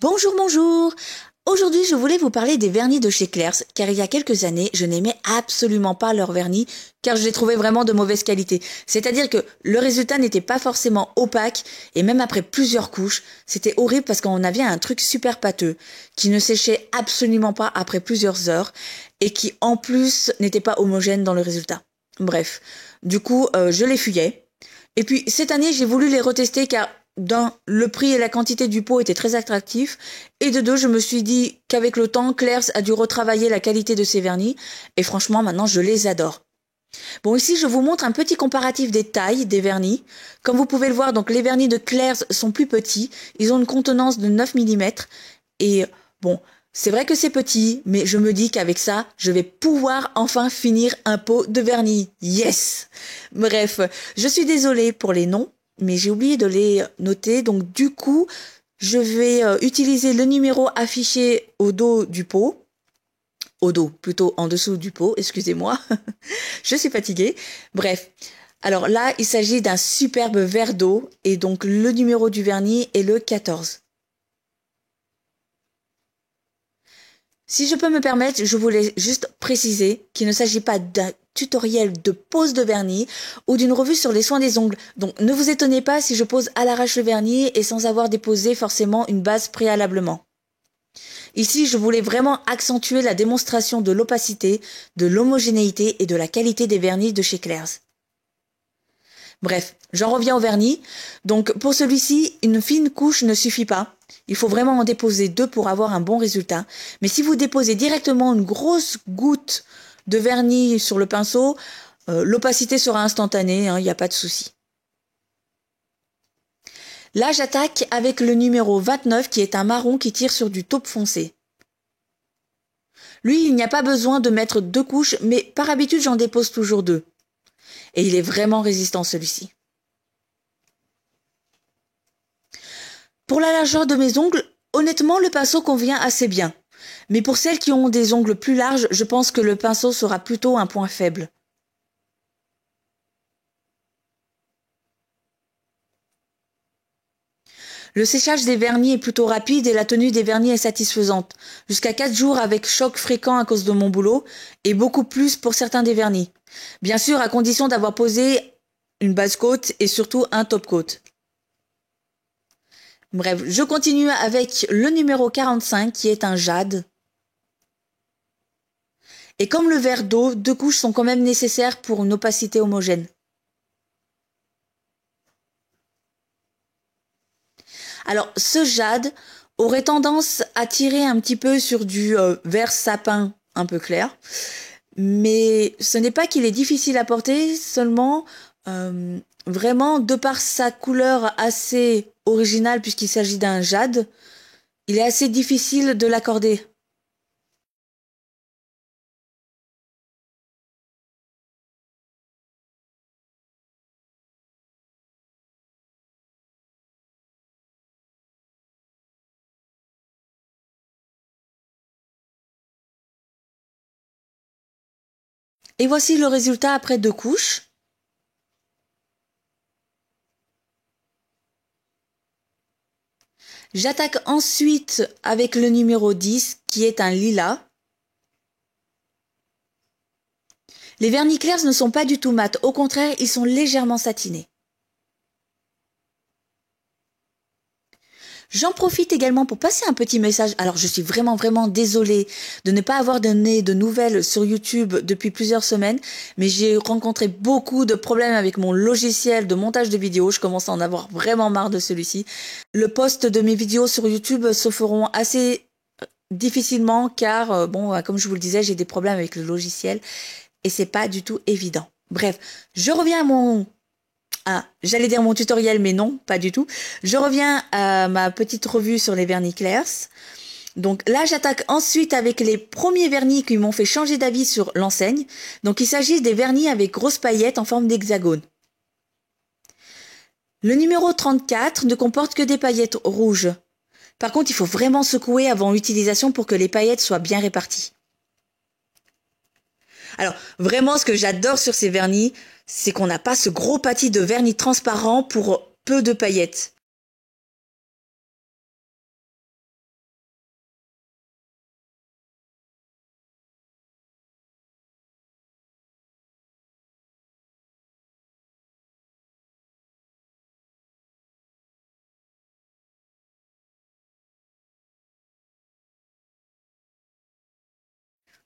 Bonjour, bonjour! Aujourd'hui, je voulais vous parler des vernis de chez Claire's, car il y a quelques années, je n'aimais absolument pas leurs vernis, car je les trouvais vraiment de mauvaise qualité. C'est-à-dire que le résultat n'était pas forcément opaque, et même après plusieurs couches, c'était horrible parce qu'on avait un truc super pâteux, qui ne séchait absolument pas après plusieurs heures, et qui en plus n'était pas homogène dans le résultat. Bref, du coup, je les fuyais. Et puis cette année, j'ai voulu les retester car le prix et la quantité du pot étaient très attractifs, et de deux, je me suis dit qu'avec le temps, Claire's a dû retravailler la qualité de ses vernis, et franchement, maintenant, je les adore. Bon, ici, je vous montre un petit comparatif des tailles des vernis. Comme vous pouvez le voir, donc les vernis de Claire's sont plus petits, ils ont une contenance de 9 mm, et bon, c'est vrai que c'est petit, mais je me dis qu'avec ça, je vais pouvoir enfin finir un pot de vernis. Yes! Bref, je suis désolée pour les noms, mais j'ai oublié de les noter, donc du coup, je vais utiliser le numéro affiché au dos du pot, au dos, plutôt en dessous du pot, excusez-moi, je suis fatiguée. Bref, alors là, il s'agit d'un superbe verre d'eau, et donc le numéro du vernis est le 14. Si je peux me permettre, je voulais juste préciser qu'il ne s'agit pas d'un tutoriel de pose de vernis ou d'une revue sur les soins des ongles. Donc ne vous étonnez pas si je pose à l'arrache le vernis et sans avoir déposé forcément une base préalablement. Ici, je voulais vraiment accentuer la démonstration de l'opacité, de l'homogénéité et de la qualité des vernis de chez Claire's. Bref, j'en reviens au vernis. Donc pour celui-ci, une fine couche ne suffit pas. Il faut vraiment en déposer 2 pour avoir un bon résultat. Mais si vous déposez directement une grosse goutte de vernis sur le pinceau, l'opacité sera instantanée, il n'y a pas de souci. Là, j'attaque avec le numéro 29 qui est un marron qui tire sur du taupe foncé. Lui, il n'y a pas besoin de mettre 2 couches, mais par habitude, j'en dépose toujours 2. Et il est vraiment résistant celui-ci. Pour la largeur de mes ongles, honnêtement, le pinceau convient assez bien. Mais pour celles qui ont des ongles plus larges, je pense que le pinceau sera plutôt un point faible. Le séchage des vernis est plutôt rapide et la tenue des vernis est satisfaisante. Jusqu'à 4 jours avec choc fréquent à cause de mon boulot et beaucoup plus pour certains des vernis. Bien sûr, à condition d'avoir posé une base coat et surtout un top coat. Bref, je continue avec le numéro 45 qui est un jade. Et comme le verre d'eau, 2 couches sont quand même nécessaires pour une opacité homogène. Alors, ce jade aurait tendance à tirer un petit peu sur du vert sapin un peu clair. Mais ce n'est pas qu'il est difficile à porter, seulement vraiment, de par sa couleur assez originale puisqu'il s'agit d'un jade, il est assez difficile de l'accorder. Et voici le résultat après 2 couches. J'attaque ensuite avec le numéro 10 qui est un lilas. Les vernis Claire's ne sont pas du tout mat, au contraire, ils sont légèrement satinés. J'en profite également pour passer un petit message. Alors, je suis vraiment désolée de ne pas avoir donné de nouvelles sur YouTube depuis plusieurs semaines, mais j'ai rencontré beaucoup de problèmes avec mon logiciel de montage de vidéos. Je commence à en avoir vraiment marre de celui-ci. Le post de mes vidéos sur YouTube se feront assez difficilement car, comme je vous le disais, j'ai des problèmes avec le logiciel et c'est pas du tout évident. Bref, je reviens à j'allais dire mon tutoriel, mais non, pas du tout. Je reviens à ma petite revue sur les vernis Claire's. Donc là, j'attaque ensuite avec les premiers vernis qui m'ont fait changer d'avis sur l'enseigne. Donc il s'agit des vernis avec grosses paillettes en forme d'hexagone. Le numéro 34 ne comporte que des paillettes rouges. Par contre, il faut vraiment secouer avant utilisation pour que les paillettes soient bien réparties. Alors, vraiment, ce que j'adore sur ces vernis, c'est qu'on n'a pas ce gros pâtis de vernis transparent pour peu de paillettes.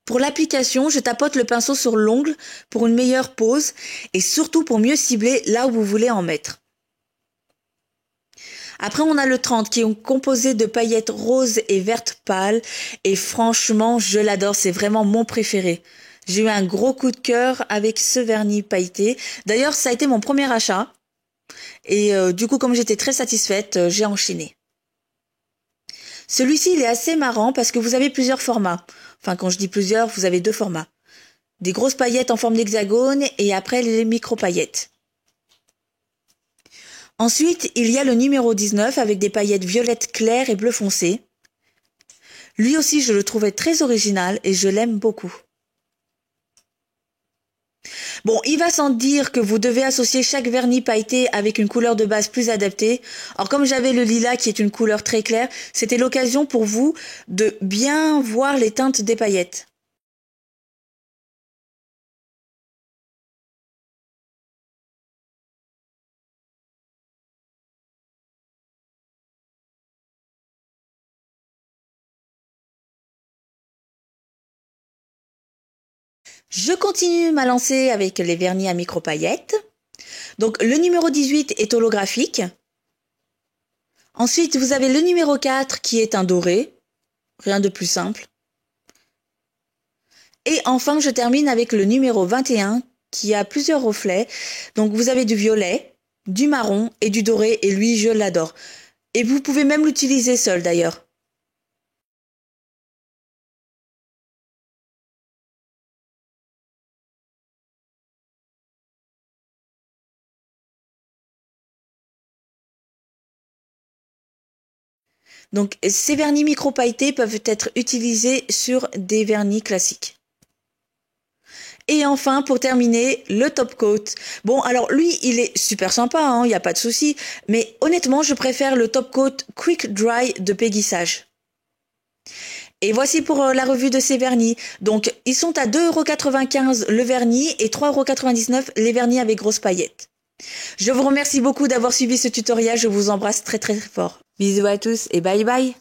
Pour l'application, je tapote le pinceau sur l'ongle pour une meilleure pose et surtout pour mieux cibler là où vous voulez en mettre. Après, on a le 30 qui est composé de paillettes roses et vertes pâles et franchement, je l'adore, c'est vraiment mon préféré. J'ai eu un gros coup de cœur avec ce vernis pailleté. D'ailleurs, ça a été mon premier achat et du coup, comme j'étais très satisfaite, j'ai enchaîné. Celui-ci, il est assez marrant parce que vous avez plusieurs formats. Enfin, quand je dis plusieurs, vous avez 2 formats. Des grosses paillettes en forme d'hexagone et après les micro-paillettes. Ensuite, il y a le numéro 19 avec des paillettes violettes claires et bleu foncé. Lui aussi, je le trouvais très original et je l'aime beaucoup. Bon, il va sans dire que vous devez associer chaque vernis pailleté avec une couleur de base plus adaptée. Alors comme j'avais le lilas qui est une couleur très claire, c'était l'occasion pour vous de bien voir les teintes des paillettes. Je continue ma lancée avec les vernis à micro-paillettes. Donc le numéro 18 est holographique. Ensuite, vous avez le numéro 4 qui est un doré. Rien de plus simple. Et enfin, je termine avec le numéro 21 qui a plusieurs reflets. Donc vous avez du violet, du marron et du doré et lui, je l'adore. Et vous pouvez même l'utiliser seul d'ailleurs. Donc ces vernis micro-pailletés peuvent être utilisés sur des vernis classiques. Et enfin, pour terminer, le top coat. Bon, alors lui, il est super sympa, hein, y a pas de souci. Mais honnêtement, je préfère le top coat Quick Dry de Peggy Sage. Et voici pour la revue de ces vernis. Donc, ils sont à 2,95 € le vernis et 3,99 € les vernis avec grosses paillettes. Je vous remercie beaucoup d'avoir suivi ce tutoriel. Je vous embrasse très très fort. Bisous à tous et bye bye.